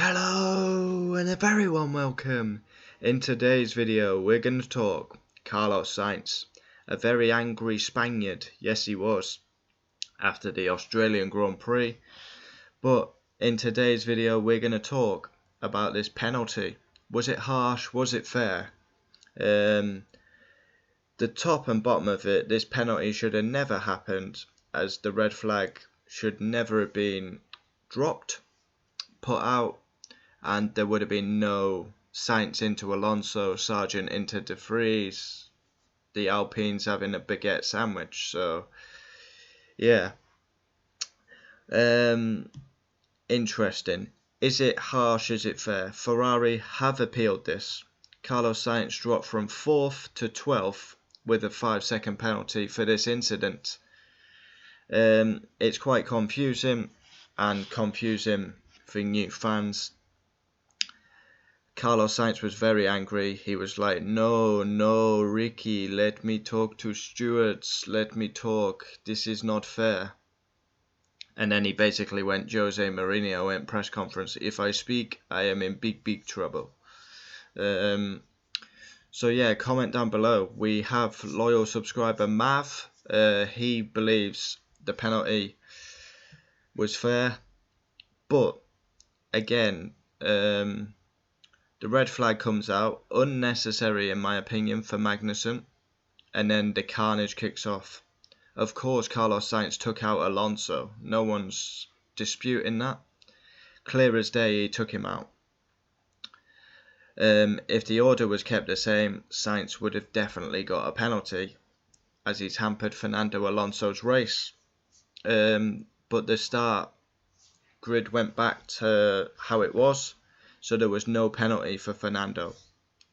Hello and a very warm welcome. In today's video we're going to talk Carlos Sainz, a very angry Spaniard, yes he was, after the Australian Grand Prix. But in today's video we're going to talk about this penalty. Was it harsh? Was it fair? The top and bottom of it, this penalty should have never happened, as the red flag should never have been dropped, put out, and there would have been no Sainz into Alonso, Sargent into De Vries, the Alpines having a baguette sandwich. So yeah, interesting. Is it harsh? Is it fair? Ferrari have appealed this. Carlos Sainz dropped from 4th to 12th with a 5-second penalty for this incident. It's quite confusing, and confusing for new fans. Carlos Sainz was very angry. He was like, no, Ricky, let me talk to stewards, let me talk, this is not fair. And then he basically went Jose Mourinho in press conference, if I speak, I am in big trouble. So yeah, comment down below. We have loyal subscriber Mav. He believes the penalty was fair, but again, the red flag comes out, unnecessary in my opinion for Magnussen, and then the carnage kicks off. Of course Carlos Sainz took out Alonso, no one's disputing that. Clear as day he took him out. If the order was kept the same, Sainz would have definitely got a penalty, as he's hampered Fernando Alonso's race. But the start grid went back to how it was. So there was no penalty for Fernando,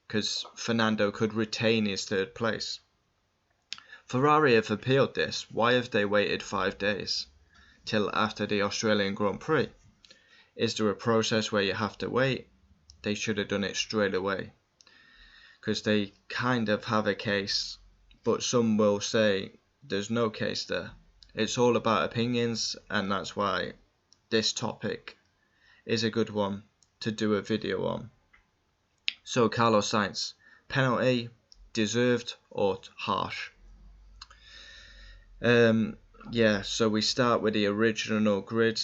because Fernando could retain his 3rd place. Ferrari have appealed this. Why have they waited 5 days till after the Australian Grand Prix? Is there a process where you have to wait? They should have done it straight away, because they kind of have a case, but some will say there's no case there. It's all about opinions, and that's why this topic is a good one to do a video on. So Carlos Sainz, penalty, deserved or harsh? Yeah, so we start with the original grid.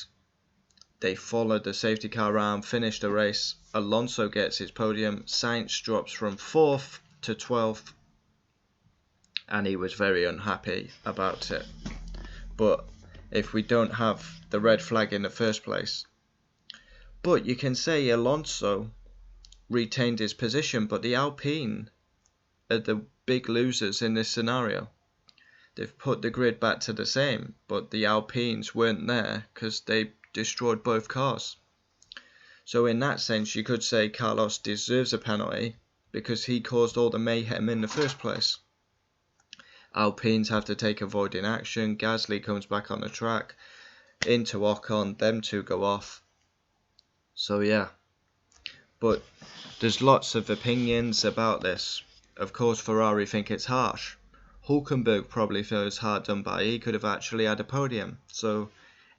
They followed the safety car around, finished the race. Alonso gets his podium. Sainz drops from 4th to 12th, and he was very unhappy about it. But if we don't have the red flag in the first place, but you can say Alonso retained his position, but the Alpine are the big losers in this scenario. They've put the grid back to the same, but the Alpines weren't there because they destroyed both cars. So in that sense, you could say Carlos deserves a penalty because he caused all the mayhem in the first place. Alpines have to take avoiding action. Gasly comes back on the track into Ocon. Them two go off. So yeah, but there's lots of opinions about this. Of course Ferrari think it's harsh. Hülkenberg probably feels hard done by. He could have actually had a podium. So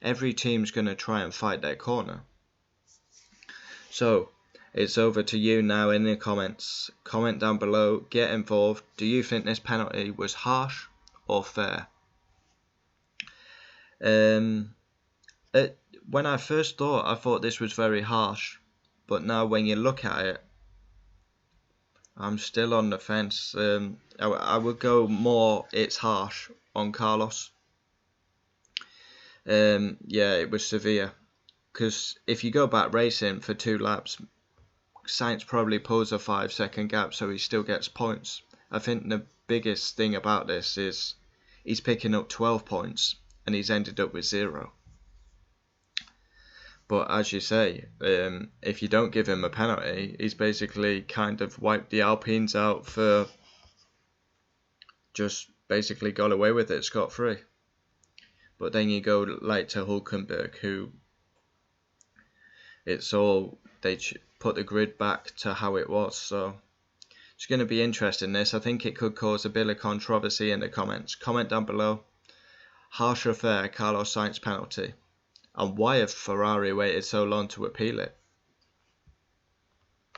every team's going to try and fight their corner. So it's over to you now in the comments. Comment down below, get involved. Do you think this penalty was harsh or fair? When I first I thought this was very harsh, but now when you look at it, I'm still on the fence. I would go more it's harsh on Carlos. Yeah, it was severe, because if you go back racing for 2 laps, Sainz probably pulls a 5-second gap, so he still gets points. I think the biggest thing about this is he's picking up 12 points and he's ended up with 0. But as you say, if you don't give him a penalty, he's basically kind of wiped the Alpines out for just basically got away with it scot-free. But then you go like to Hülkenberg, who it's all, they put the grid back to how it was. So it's going to be interesting this. I think it could cause a bit of controversy in the comments. Comment down below. Harsh or fair Carlos Sainz penalty? And why have Ferrari waited so long to appeal it?